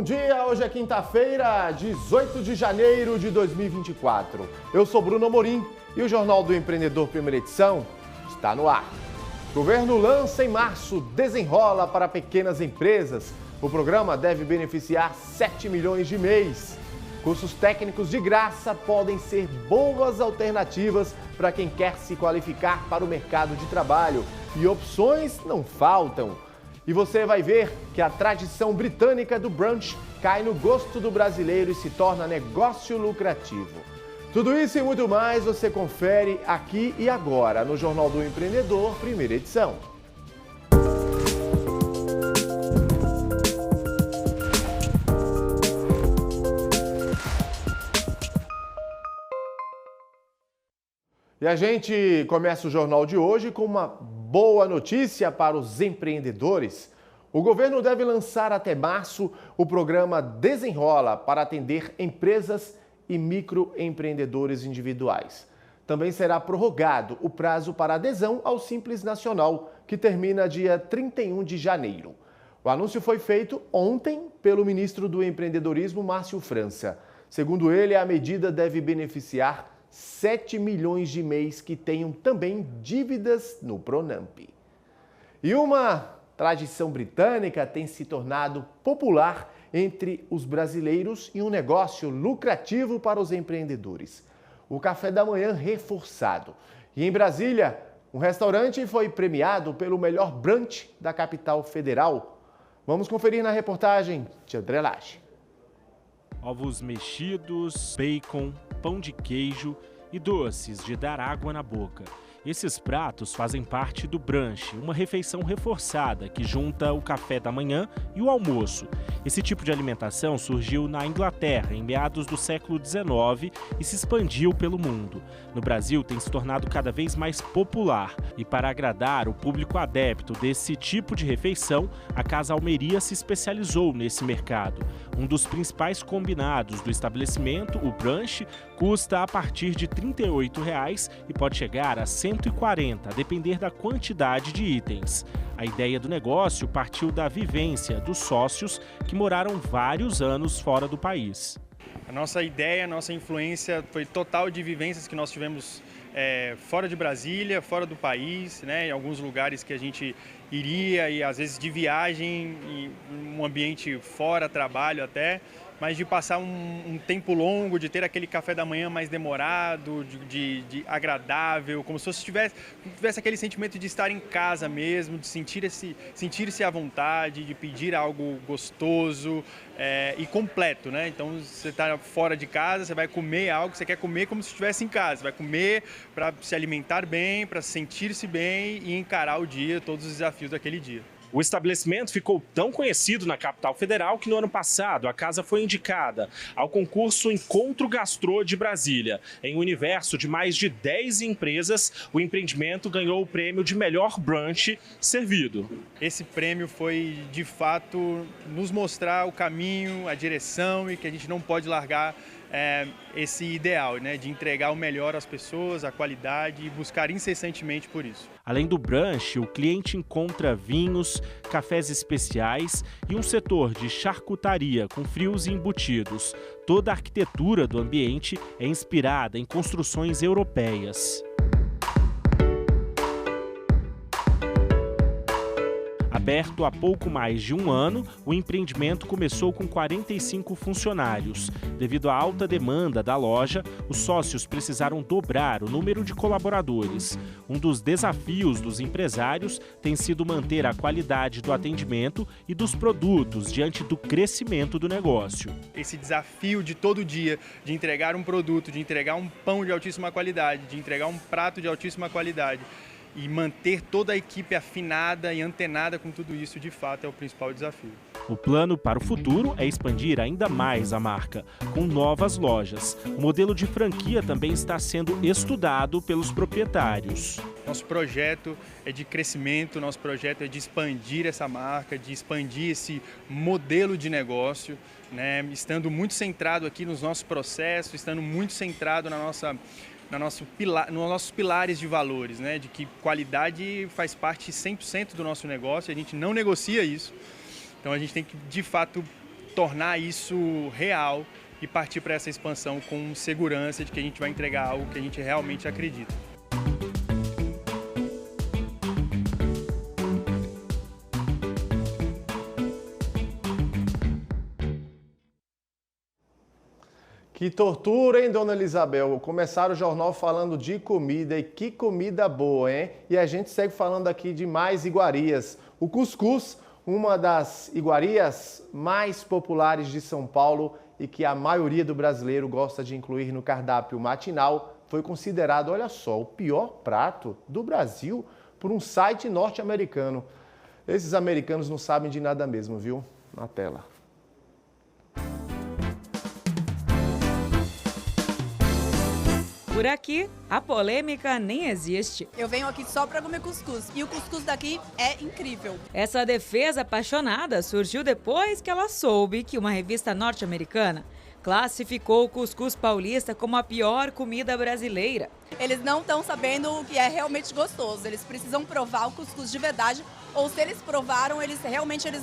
dia, hoje é quinta-feira, 18 de janeiro de 2024. Eu sou Bruno Amorim e o Jornal do Empreendedor, primeira edição, está no ar. Governo lança em março Desenrola para pequenas empresas. O programa deve beneficiar 7 milhões de mês. Cursos técnicos de graça podem ser boas alternativas para quem quer se qualificar para o mercado de trabalho. E opções não faltam. E você vai ver que a tradição britânica do brunch cai no gosto do brasileiro e se torna negócio lucrativo. Tudo isso e muito mais você confere aqui e agora no Jornal do Empreendedor, primeira edição. E a gente começa o jornal de hoje com uma boa notícia para os empreendedores. O governo deve lançar até março o programa Desenrola para atender empresas e microempreendedores individuais. Também será prorrogado o prazo para adesão ao Simples Nacional, que termina dia 31 de janeiro. O anúncio foi feito ontem pelo ministro do Empreendedorismo, Márcio França. Segundo ele, a medida deve beneficiar 7 milhões de mês que tenham também dívidas no Pronamp. E uma tradição britânica tem se tornado popular entre os brasileiros e um negócio lucrativo para os empreendedores. O café da manhã reforçado. E em Brasília, um restaurante foi premiado pelo melhor brunch da capital federal. Vamos conferir na reportagem de André Lage. Ovos mexidos, bacon, pão de queijo e doces de dar água na boca. Esses pratos fazem parte do brunch, uma refeição reforçada que junta o café da manhã e o almoço. Esse tipo de alimentação surgiu na Inglaterra em meados do século XIX e se expandiu pelo mundo. No Brasil tem se tornado cada vez mais popular e para agradar o público adepto desse tipo de refeição, a Casa Almeria se especializou nesse mercado. Um dos principais combinados do estabelecimento, o brunch, custa a partir de R$ 38,00 e pode chegar a R$ 140, a depender da quantidade de itens. A ideia do negócio partiu da vivência dos sócios que moraram vários anos fora do país. A nossa ideia, a nossa influência foi total de vivências que nós tivemos fora de Brasília, fora do país, né, em alguns lugares que a gente iria e às vezes de viagem, em um ambiente fora, trabalho até, mas de passar um tempo longo, de ter aquele café da manhã mais demorado, de agradável, como se tivesse aquele sentimento de estar em casa mesmo, de sentir-se à vontade, de pedir algo gostoso e completo, né? Então você está fora de casa, você vai comer algo, você quer comer como se estivesse em casa, você vai comer para se alimentar bem, para sentir-se bem e encarar o dia, todos os desafios daquele dia. O estabelecimento ficou tão conhecido na capital federal que no ano passado a casa foi indicada ao concurso Encontro Gastrô de Brasília. Em um universo de mais de 10 empresas, o empreendimento ganhou o prêmio de melhor brunch servido. Esse prêmio foi, de fato, nos mostrar o caminho, a direção e que a gente não pode largar esse ideal, né, de entregar o melhor às pessoas, a qualidade e buscar incessantemente por isso. Além do brunch, o cliente encontra vinhos, cafés especiais e um setor de charcutaria com frios e embutidos. Toda a arquitetura do ambiente é inspirada em construções europeias. Aberto há pouco mais de um ano, o empreendimento começou com 45 funcionários. Devido à alta demanda da loja, os sócios precisaram dobrar o número de colaboradores. Um dos desafios dos empresários tem sido manter a qualidade do atendimento e dos produtos diante do crescimento do negócio. Esse desafio de todo dia, de entregar um produto, de entregar um pão de altíssima qualidade, de entregar um prato de altíssima qualidade, e manter toda a equipe afinada e antenada com tudo isso, de fato, é o principal desafio. O plano para o futuro é expandir ainda mais a marca, com novas lojas. O modelo de franquia também está sendo estudado pelos proprietários. Nosso projeto é de crescimento, nosso projeto é de expandir essa marca, de expandir esse modelo de negócio, né? Estando muito centrado aqui nos nossos processos, estando muito centrado nos nossos pilares de valores, né? De que qualidade faz parte 100% do nosso negócio, a gente não negocia isso. Então a gente tem que, de fato, tornar isso real e partir para essa expansão com segurança de que a gente vai entregar algo que a gente realmente acredita. Que tortura, hein, dona Elisabel? Começaram o jornal falando de comida, e que comida boa, hein? E a gente segue falando aqui de mais iguarias. O cuscuz, uma das iguarias mais populares de São Paulo e que a maioria do brasileiro gosta de incluir no cardápio matinal, foi considerado, olha só, o pior prato do Brasil por um site norte-americano. Esses americanos não sabem de nada mesmo, viu? Na tela. Por aqui, a polêmica nem existe. Eu venho aqui só para comer cuscuz e o cuscuz daqui é incrível. Essa defesa apaixonada surgiu depois que ela soube que uma revista norte-americana classificou o cuscuz paulista como a pior comida brasileira. Eles não estão sabendo o que é realmente gostoso. Eles precisam provar o cuscuz de verdade, ou se eles provaram, eles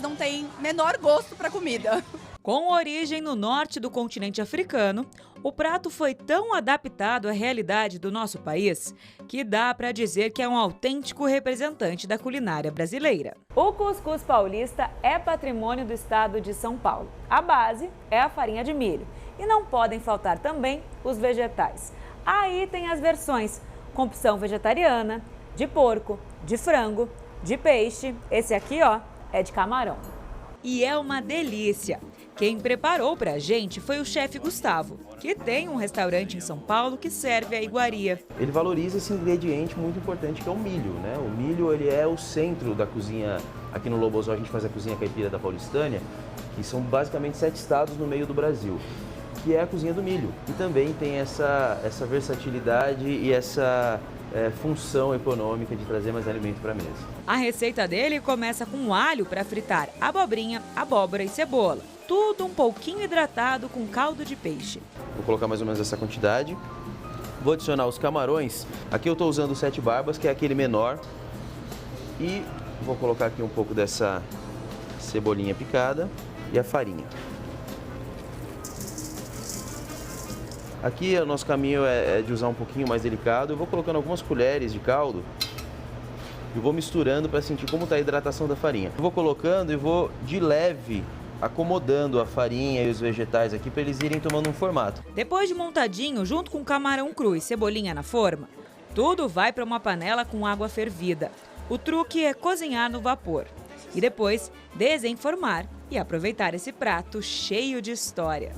não têm menor gosto para comida. Com origem no norte do continente africano, o prato foi tão adaptado à realidade do nosso país que dá para dizer que é um autêntico representante da culinária brasileira. O cuscuz paulista é patrimônio do estado de São Paulo. A base é a farinha de milho e não podem faltar também os vegetais. Aí tem as versões com opção vegetariana, de porco, de frango, de peixe. Esse aqui, ó, é de camarão. E é uma delícia. Quem preparou pra gente foi o chefe Gustavo, que tem um restaurante em São Paulo que serve a iguaria. Ele valoriza esse ingrediente muito importante que é o milho, né? O milho, ele é o centro da cozinha. Aqui no Lobosó a gente faz a cozinha caipira da Paulistânia, que são basicamente 7 estados no meio do Brasil, que é a cozinha do milho. E também tem essa versatilidade e essa função econômica de trazer mais alimento para a mesa. A receita dele começa com alho para fritar abobrinha, abóbora e cebola. Tudo um pouquinho hidratado com caldo de peixe. Vou colocar mais ou menos essa quantidade. Vou adicionar os camarões. Aqui eu estou usando o 7 barbas, que é aquele menor. E vou colocar aqui um pouco dessa cebolinha picada e a farinha. Aqui o nosso caminho é de usar um pouquinho mais delicado. Eu vou colocando algumas colheres de caldo e vou misturando para sentir como está a hidratação da farinha. Eu vou colocando e vou de leve acomodando a farinha e os vegetais aqui para eles irem tomando um formato. Depois de montadinho, junto com camarão cru e cebolinha na forma, tudo vai para uma panela com água fervida. O truque é cozinhar no vapor e depois desenformar e aproveitar esse prato cheio de história.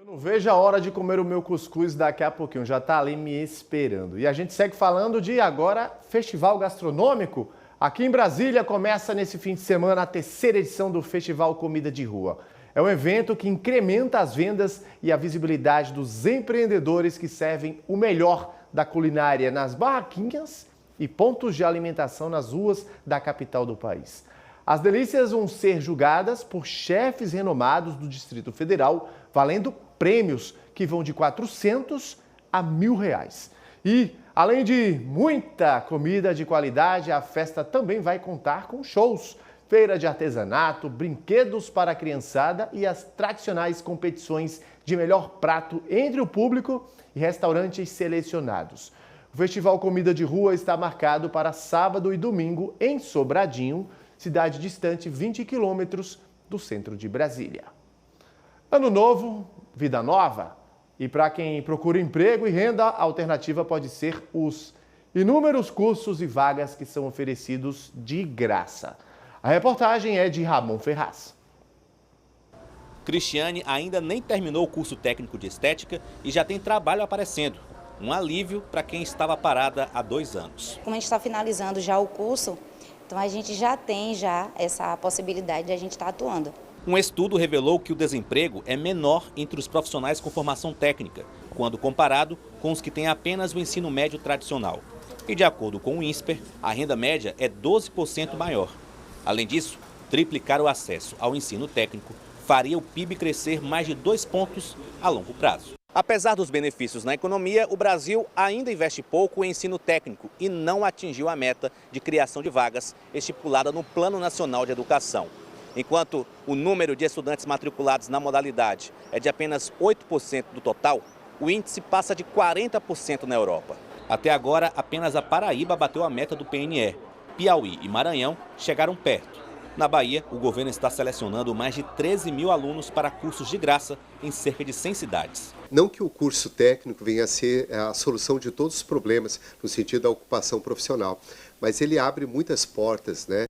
Não vejo a hora de comer o meu cuscuz daqui a pouquinho, já está ali me esperando. E a gente segue falando de agora festival gastronômico. Aqui em Brasília começa nesse fim de semana a 3ª edição do Festival Comida de Rua. É um evento que incrementa as vendas e a visibilidade dos empreendedores que servem o melhor da culinária nas barraquinhas e pontos de alimentação nas ruas da capital do país. As delícias vão ser julgadas por chefes renomados do Distrito Federal, valendo prêmios que vão de R$400 a R$1.000. E, além de muita comida de qualidade, a festa também vai contar com shows, feira de artesanato, brinquedos para a criançada e as tradicionais competições de melhor prato entre o público e restaurantes selecionados. O Festival Comida de Rua está marcado para sábado e domingo em Sobradinho, cidade distante 20 quilômetros do centro de Brasília. Ano novo, vida nova. E para quem procura emprego e renda, a alternativa pode ser os inúmeros cursos e vagas que são oferecidos de graça. A reportagem é de Ramon Ferraz. Cristiane ainda nem terminou o curso técnico de estética e já tem trabalho aparecendo. Um alívio para quem estava parada há 2 anos. Como a gente está finalizando já o curso, então a gente já tem essa possibilidade de a gente estar atuando. Um estudo revelou que o desemprego é menor entre os profissionais com formação técnica, quando comparado com os que têm apenas o ensino médio tradicional. E de acordo com o INSPER, a renda média é 12% maior. Além disso, triplicar o acesso ao ensino técnico faria o PIB crescer mais de 2 pontos a longo prazo. Apesar dos benefícios na economia, o Brasil ainda investe pouco em ensino técnico e não atingiu a meta de criação de vagas estipulada no Plano Nacional de Educação. Enquanto o número de estudantes matriculados na modalidade é de apenas 8% do total, o índice passa de 40% na Europa. Até agora, apenas a Paraíba bateu a meta do PNE. Piauí e Maranhão chegaram perto. Na Bahia, o governo está selecionando mais de 13 mil alunos para cursos de graça em cerca de 100 cidades. Não que o curso técnico venha a ser a solução de todos os problemas no sentido da ocupação profissional, mas ele abre muitas portas, né?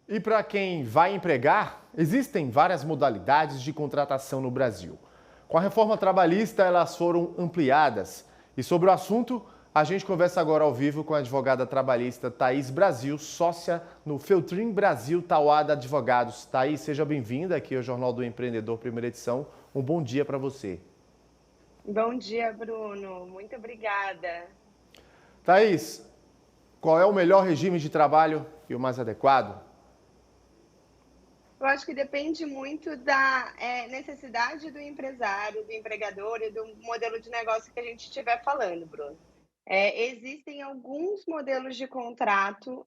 E para quem vai empregar, existem várias modalidades de contratação no Brasil. Com a reforma trabalhista, elas foram ampliadas. E sobre o assunto, a gente conversa agora ao vivo com a advogada trabalhista Thaís Brasil, sócia no Feltrin Brasil Tauada Advogados. Thaís, seja bem-vinda aqui ao Jornal do Empreendedor, primeira edição. Um bom dia para você. Bom dia, Bruno. Muito obrigada. Thaís, qual é o melhor regime de trabalho e o mais adequado? Eu acho que depende muito da necessidade do empresário, do empregador e do modelo de negócio que a gente estiver falando, Bruno. Existem alguns modelos de contrato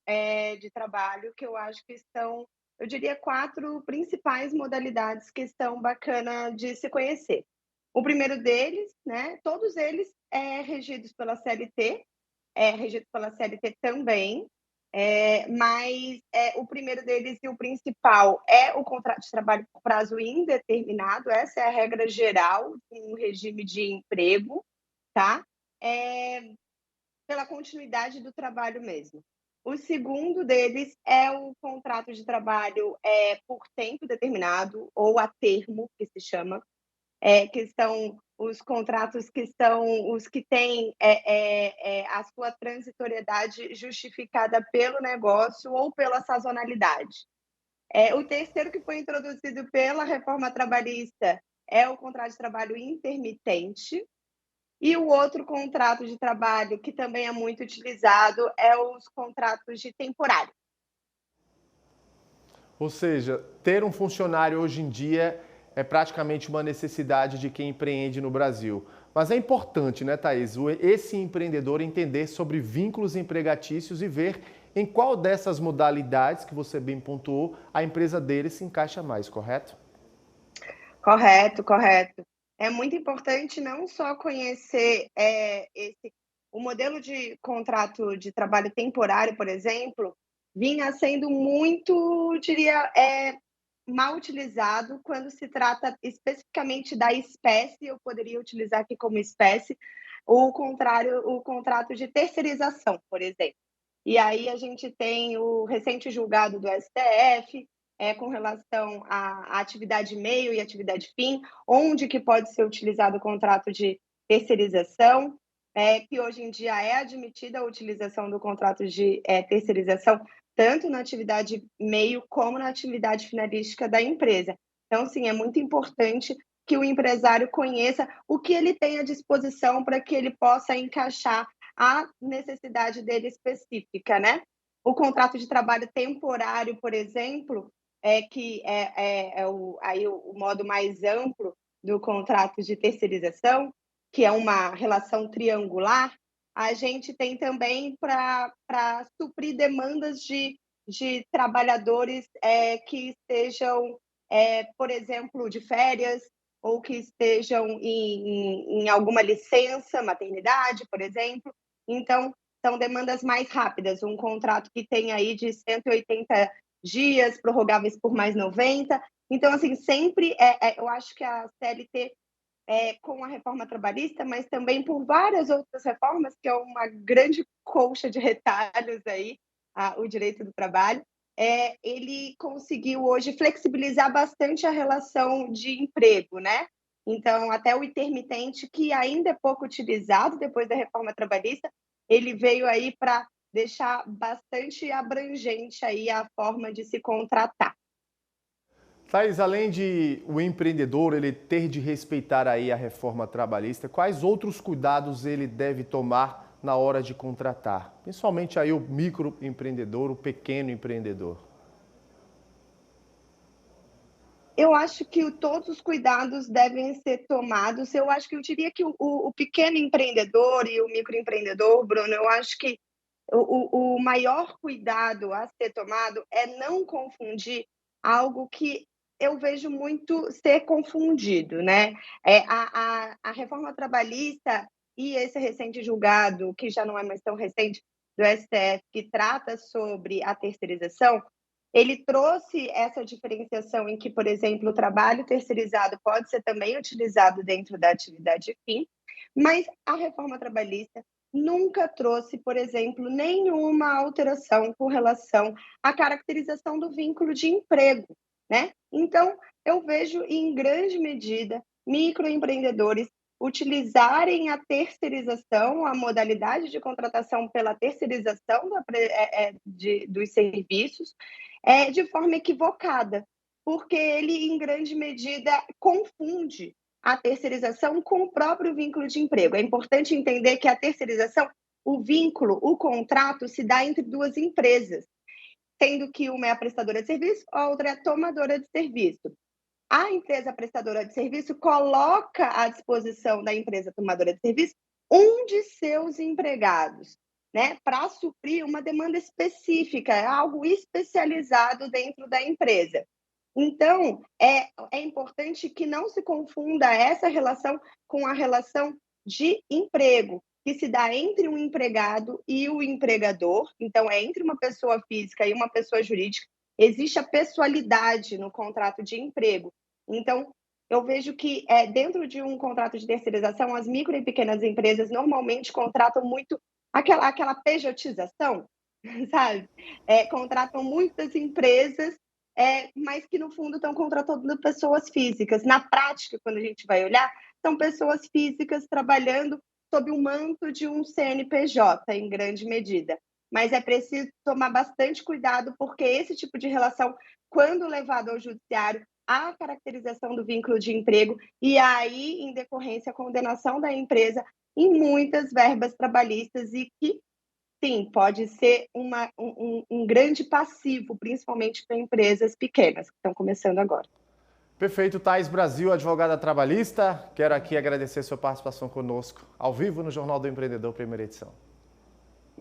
de trabalho que eu acho que são, eu diria, 4 principais modalidades que são bacana de se conhecer. O primeiro deles, né, todos eles regidos pela CLT, regido pela CLT também, mas o primeiro deles e o principal é o contrato de trabalho por prazo indeterminado. Essa é a regra geral do regime de emprego, tá? Pela continuidade do trabalho mesmo. O segundo deles é o contrato de trabalho por tempo determinado, ou a termo, que se chama, que são os contratos que são os que têm a sua transitoriedade justificada pelo negócio ou pela sazonalidade. O terceiro, que foi introduzido pela reforma trabalhista, é o contrato de trabalho intermitente. E o outro contrato de trabalho, que também é muito utilizado, é os contratos de temporário. Ou seja, ter um funcionário hoje em dia é praticamente uma necessidade de quem empreende no Brasil. Mas é importante, né, Thaís, esse empreendedor entender sobre vínculos empregatícios e ver em qual dessas modalidades que você bem pontuou a empresa dele se encaixa mais, correto? Correto. É muito importante não só conhecer o modelo de contrato de trabalho temporário, por exemplo, vinha sendo muito, diria, mal utilizado quando se trata especificamente da espécie. Eu poderia utilizar aqui como espécie o contrato de terceirização, por exemplo. E aí a gente tem o recente julgado do STF, com relação à atividade meio e atividade fim, onde que pode ser utilizado o contrato de terceirização, que hoje em dia é admitida a utilização do contrato de terceirização, tanto na atividade meio como na atividade finalística da empresa. Então, sim, é muito importante que o empresário conheça o que ele tem à disposição para que ele possa encaixar a necessidade dele específica, né? O contrato de trabalho temporário, por exemplo, que o modo mais amplo do contrato de terceirização, que é uma relação triangular, a gente tem também para suprir demandas de trabalhadores que estejam, por exemplo, de férias, ou que estejam em alguma licença, maternidade, por exemplo. Então, são demandas mais rápidas, um contrato que tem aí de 180 dias, prorrogáveis por mais 90. Então, assim, sempre eu acho que a CLT, com a reforma trabalhista, mas também por várias outras reformas, que é uma grande colcha de retalhos aí, o direito do trabalho, ele conseguiu hoje flexibilizar bastante a relação de emprego, né? Então, até o intermitente, que ainda é pouco utilizado depois da reforma trabalhista, ele veio aí para deixar bastante abrangente aí a forma de se contratar. Thaís, além de o empreendedor ele ter de respeitar aí a reforma trabalhista, quais outros cuidados ele deve tomar na hora de contratar? Principalmente aí o microempreendedor, o pequeno empreendedor. Eu acho que todos os cuidados devem ser tomados. Eu acho que eu diria que o pequeno empreendedor e o microempreendedor, Bruno, eu acho que o maior cuidado a ser tomado é não confundir algo que eu vejo muito ser confundido, né? A reforma trabalhista e esse recente julgado, que já não é mais tão recente, do STF, que trata sobre a terceirização, ele trouxe essa diferenciação em que, por exemplo, o trabalho terceirizado pode ser também utilizado dentro da atividade fim, mas a reforma trabalhista nunca trouxe, por exemplo, nenhuma alteração com relação à caracterização do vínculo de emprego, né? Então, eu vejo, em grande medida, microempreendedores utilizarem a terceirização, a modalidade de contratação pela terceirização dos serviços, de forma equivocada, porque ele, em grande medida, confunde a terceirização com o próprio vínculo de emprego. É importante entender que a terceirização, o vínculo, o contrato, se dá entre duas empresas, sendo que uma é a prestadora de serviço, a outra é a tomadora de serviço. A empresa prestadora de serviço coloca à disposição da empresa tomadora de serviço um de seus empregados, né, para suprir uma demanda específica, algo especializado dentro da empresa. Então, é importante que não se confunda essa relação com a relação de emprego, que se dá entre um empregado e o empregador. Então, é entre uma pessoa física e uma pessoa jurídica. Existe a pessoalidade no contrato de emprego. Então, eu vejo que dentro de um contrato de terceirização, as micro e pequenas empresas normalmente contratam muito aquela pejotização, sabe? Contratam muitas empresas, mas que no fundo estão contratando pessoas físicas. Na prática, quando a gente vai olhar, são pessoas físicas trabalhando sob o manto de um CNPJ, em grande medida. Mas é preciso tomar bastante cuidado, porque esse tipo de relação, quando levado ao judiciário, há a caracterização do vínculo de emprego e aí, em decorrência, a condenação da empresa em muitas verbas trabalhistas e que, sim, pode ser um grande passivo, principalmente para empresas pequenas, que estão começando agora. Perfeito, Thais Brasil, advogada trabalhista. Quero aqui agradecer sua participação conosco, ao vivo no Jornal do Empreendedor, primeira edição.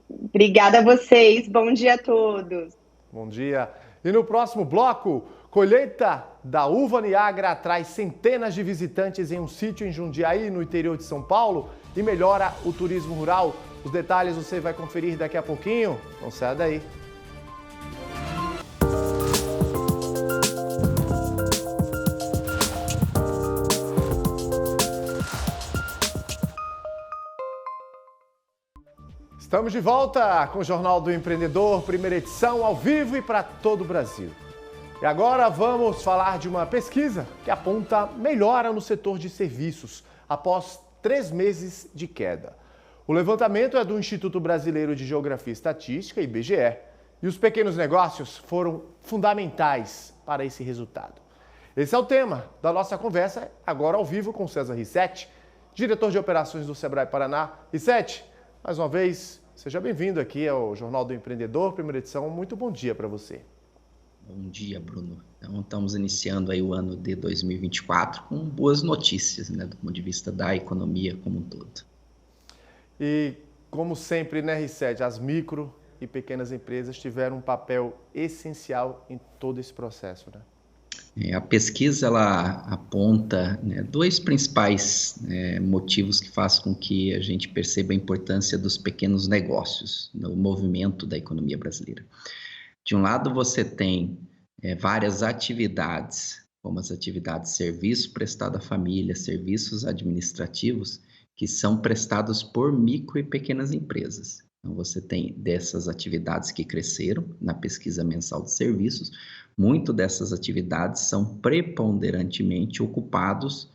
Obrigada a vocês, bom dia a todos. Bom dia. E no próximo bloco, colheita da uva Niagara atrai centenas de visitantes em um sítio em Jundiaí, no interior de São Paulo, e melhora o turismo rural. Os detalhes você vai conferir daqui a pouquinho. Não saia daí. Estamos de volta com o Jornal do Empreendedor, primeira edição, ao vivo e para todo o Brasil. E agora vamos falar de uma pesquisa que aponta melhora no setor de serviços após 3 meses de queda. O levantamento é do Instituto Brasileiro de Geografia e Estatística, IBGE, e os pequenos negócios foram fundamentais para esse resultado. Esse é o tema da nossa conversa, agora ao vivo com César Rissetti, diretor de operações do Sebrae Paraná. Rissetti, mais uma vez, seja bem-vindo aqui ao Jornal do Empreendedor, primeira edição. Muito bom dia para você. Bom dia, Bruno. Então, estamos iniciando aí o ano de 2024 com boas notícias, né, do ponto de vista da economia como um todo. E, como sempre, né, Rissetti, as micro e pequenas empresas tiveram um papel essencial em todo esse processo, né? A pesquisa, ela aponta, né, 2 principais motivos que fazem com que a gente perceba a importância dos pequenos negócios no movimento da economia brasileira. De um lado, você tem várias atividades, como as atividades de serviço prestado à família, serviços administrativos, que são prestados por micro e pequenas empresas. Então, você tem dessas atividades que cresceram na pesquisa mensal de serviços, muito dessas atividades são preponderantemente ofertados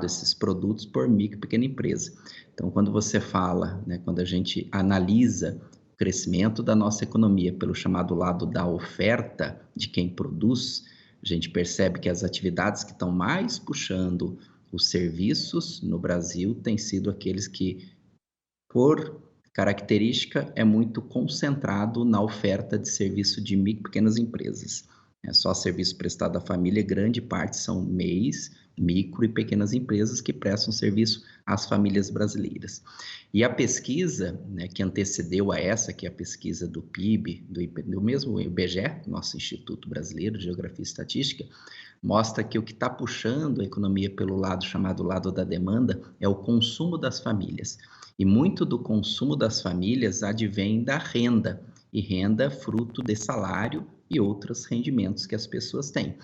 esses produtos por micro e pequena empresa. Então, quando você fala, né, quando a gente analisa o crescimento da nossa economia pelo chamado lado da oferta de quem produz, a gente percebe que as atividades que estão mais puxando os serviços no Brasil têm sido aqueles que, por característica, é muito concentrado na oferta de serviço de micro e pequenas empresas. É só serviço prestado à família, grande parte são MEIs, micro e pequenas empresas que prestam serviço às famílias brasileiras. E a pesquisa, né, que antecedeu a essa, que é a pesquisa do PIB, do mesmo IBGE, nosso Instituto Brasileiro de Geografia e Estatística, mostra que o que está puxando a economia pelo lado chamado lado da demanda é o consumo das famílias. E muito do consumo das famílias advém da renda, e renda fruto de salário e outros rendimentos que as pessoas têm.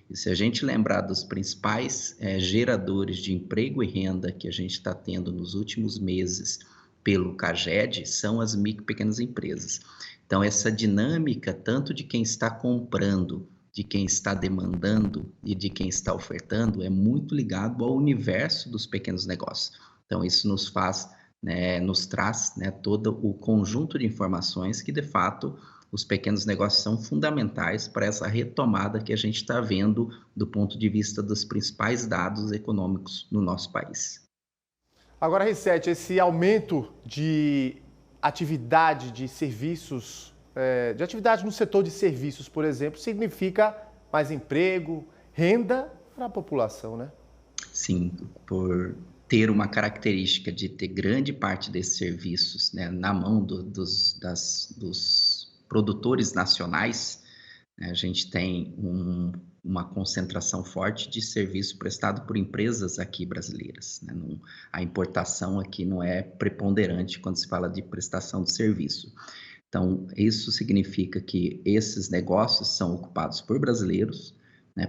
E se a gente lembrar dos principais geradores de emprego e renda que a gente está tendo nos últimos meses pelo CAGED, são as micro e pequenas empresas. Então, essa dinâmica, tanto de quem está comprando, de quem está demandando e de quem está ofertando, é muito ligado ao universo dos pequenos negócios. Então, isso nos faz, nos traz todo o conjunto de informações que, de fato, os pequenos negócios são fundamentais para essa retomada que a gente está vendo do ponto de vista dos principais dados econômicos no nosso país. Agora, R7, esse aumento de atividade de serviços, de atividade no setor de serviços, por exemplo, significa mais emprego, renda para a população, né? Sim, por ter uma característica de ter grande parte desses serviços na mão dos produtores nacionais, a gente tem uma concentração forte de serviço prestado por empresas aqui brasileiras. A importação aqui não é preponderante quando se fala de prestação de serviço. Então, isso significa que esses negócios são ocupados por brasileiros,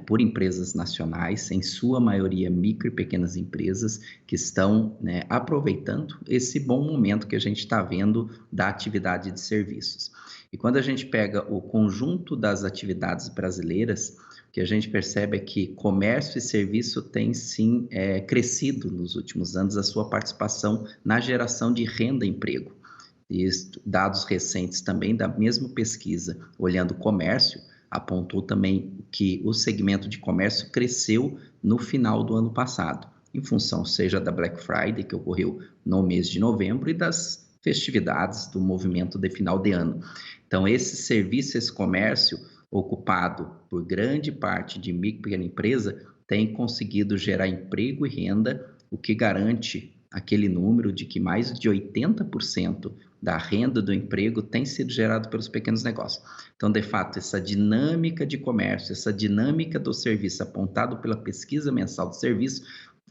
por empresas nacionais, em sua maioria micro e pequenas empresas, que estão aproveitando esse bom momento que a gente está vendo da atividade de serviços. E quando a gente pega o conjunto das atividades brasileiras, o que a gente percebe é que comércio e serviço têm sim crescido nos últimos anos a sua participação na geração de renda e emprego. E dados recentes também da mesma pesquisa, olhando o comércio, apontou também que o segmento de comércio cresceu no final do ano passado, em função seja da Black Friday, que ocorreu no mês de novembro, e das festividades do movimento de final de ano. Então, esse serviço, esse comércio ocupado por grande parte de micro e pequena empresa tem conseguido gerar emprego e renda, o que garante aquele número de que mais de 80% da renda do emprego tem sido gerado pelos pequenos negócios. Então, de fato, essa dinâmica de comércio, essa dinâmica do serviço apontado pela pesquisa mensal do serviço,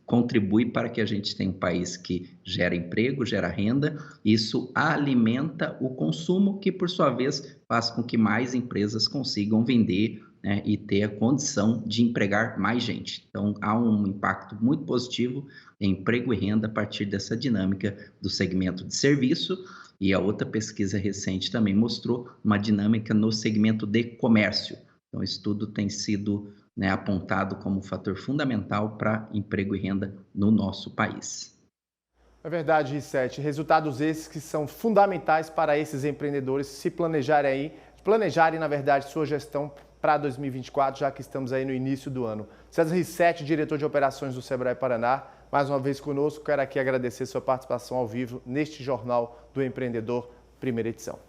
contribui para que a gente tenha um país que gera emprego, gera renda, isso alimenta o consumo, que por sua vez faz com que mais empresas consigam vender e ter a condição de empregar mais gente. Então, há um impacto muito positivo em emprego e renda a partir dessa dinâmica do segmento de serviço. E a outra pesquisa recente também mostrou uma dinâmica no segmento de comércio. Então, isso tudo tem sido apontado como fator fundamental para emprego e renda no nosso país. É verdade, R7. Resultados esses que são fundamentais para esses empreendedores se planejarem, na verdade, sua gestão para 2024, já que estamos aí no início do ano. César R7, diretor de operações do Sebrae Paraná, mais uma vez conosco. Quero aqui agradecer sua participação ao vivo neste Jornal do Empreendedor, primeira edição.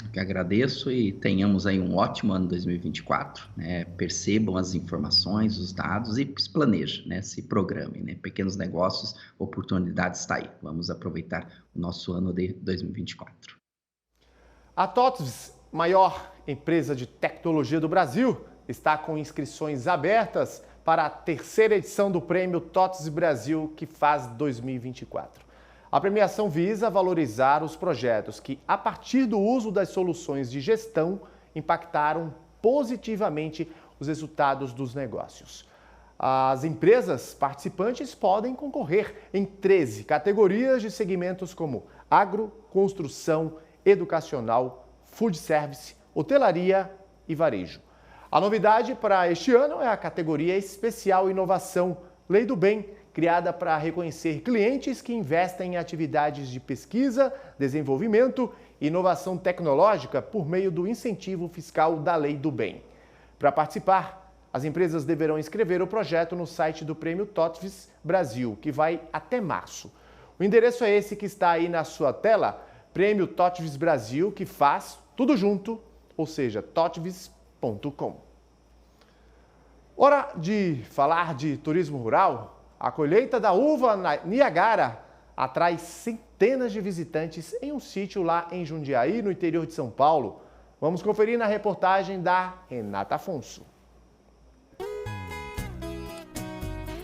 Eu que agradeço e tenhamos aí um ótimo ano 2024, percebam as informações, os dados e se planejem, se programem, pequenos negócios, oportunidades está aí. Vamos aproveitar o nosso ano de 2024. A TOTVS, maior empresa de tecnologia do Brasil, está com inscrições abertas para a terceira edição do Prêmio TOTVS Brasil, que faz 2024. A premiação visa valorizar os projetos que, a partir do uso das soluções de gestão, impactaram positivamente os resultados dos negócios. As empresas participantes podem concorrer em 13 categorias de segmentos como agro, construção, educacional, food service, hotelaria e varejo. A novidade para este ano é a categoria Especial Inovação, Lei do Bem, criada para reconhecer clientes que investem em atividades de pesquisa, desenvolvimento e inovação tecnológica por meio do incentivo fiscal da Lei do Bem. Para participar, as empresas deverão inscrever o projeto no site do Prêmio TOTVS Brasil, que vai até março. O endereço é esse que está aí na sua tela, Prêmio TOTVS Brasil, que faz tudo junto, ou seja, totvs.com. Hora de falar de turismo rural. A colheita da uva na Niagara atrai centenas de visitantes em um sítio lá em Jundiaí, no interior de São Paulo. Vamos conferir na reportagem da Renata Afonso.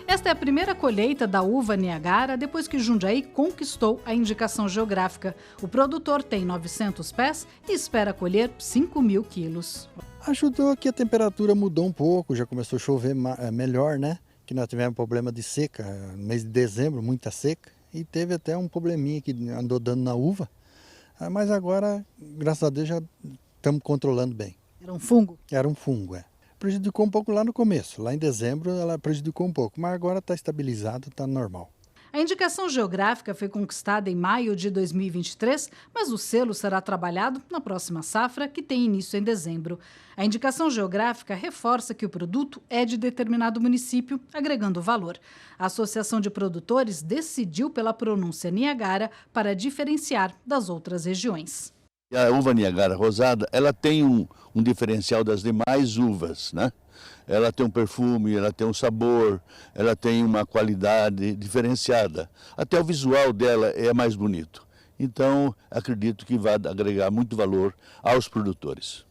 Esta é a primeira colheita da uva Niagara depois que Jundiaí conquistou a indicação geográfica. O produtor tem 900 pés e espera colher 5.000 quilos. Ajudou que a temperatura mudou um pouco, já começou a chover melhor, né? Que nós tivemos problema de seca, no mês de dezembro, muita seca. E teve até um probleminha que andou dando na uva. Mas agora, graças a Deus, já estamos controlando bem. Era um fungo? Era um fungo, é. Prejudicou um pouco lá no começo. Lá em dezembro ela prejudicou um pouco, mas agora está estabilizado, está normal. A indicação geográfica foi conquistada em maio de 2023, mas o selo será trabalhado na próxima safra, que tem início em dezembro. A indicação geográfica reforça que o produto é de determinado município, agregando valor. A Associação de Produtores decidiu pela pronúncia Niagara para diferenciar das outras regiões. A uva Niagara rosada, ela tem um diferencial das demais uvas, né? Ela tem um perfume, ela tem um sabor, ela tem uma qualidade diferenciada. Até o visual dela é mais bonito. Então, acredito que vai agregar muito valor aos produtores.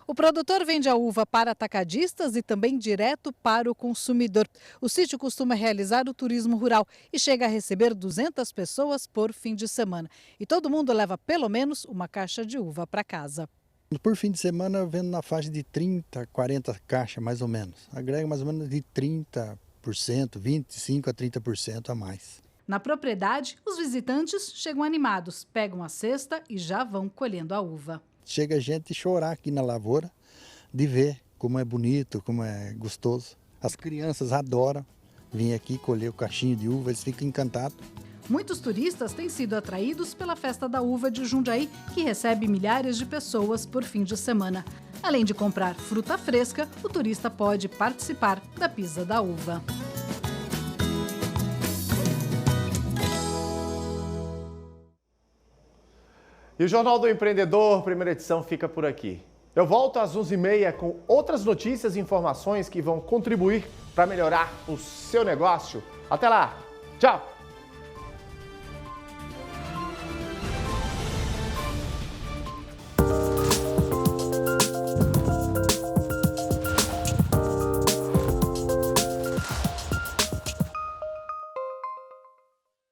O produtor vende a uva para atacadistas e também direto para o consumidor. O sítio costuma realizar o turismo rural e chega a receber 200 pessoas por fim de semana. E todo mundo leva pelo menos uma caixa de uva para casa. Por fim de semana eu vendo na faixa de 30, 40 caixas mais ou menos. Agrega mais ou menos de 30%, 25% a 30% a mais. Na propriedade, os visitantes chegam animados, pegam a cesta e já vão colhendo a uva. Chega gente chorar aqui na lavoura de ver como é bonito, como é gostoso. As crianças adoram vir aqui colher o cachinho de uva, eles ficam encantados. Muitos turistas têm sido atraídos pela Festa da Uva de Jundiaí, que recebe milhares de pessoas por fim de semana. Além de comprar fruta fresca, o turista pode participar da Pisa da Uva. E o Jornal do Empreendedor, primeira edição, fica por aqui. Eu volto às 11h30 com outras notícias e informações que vão contribuir para melhorar o seu negócio. Até lá! Tchau!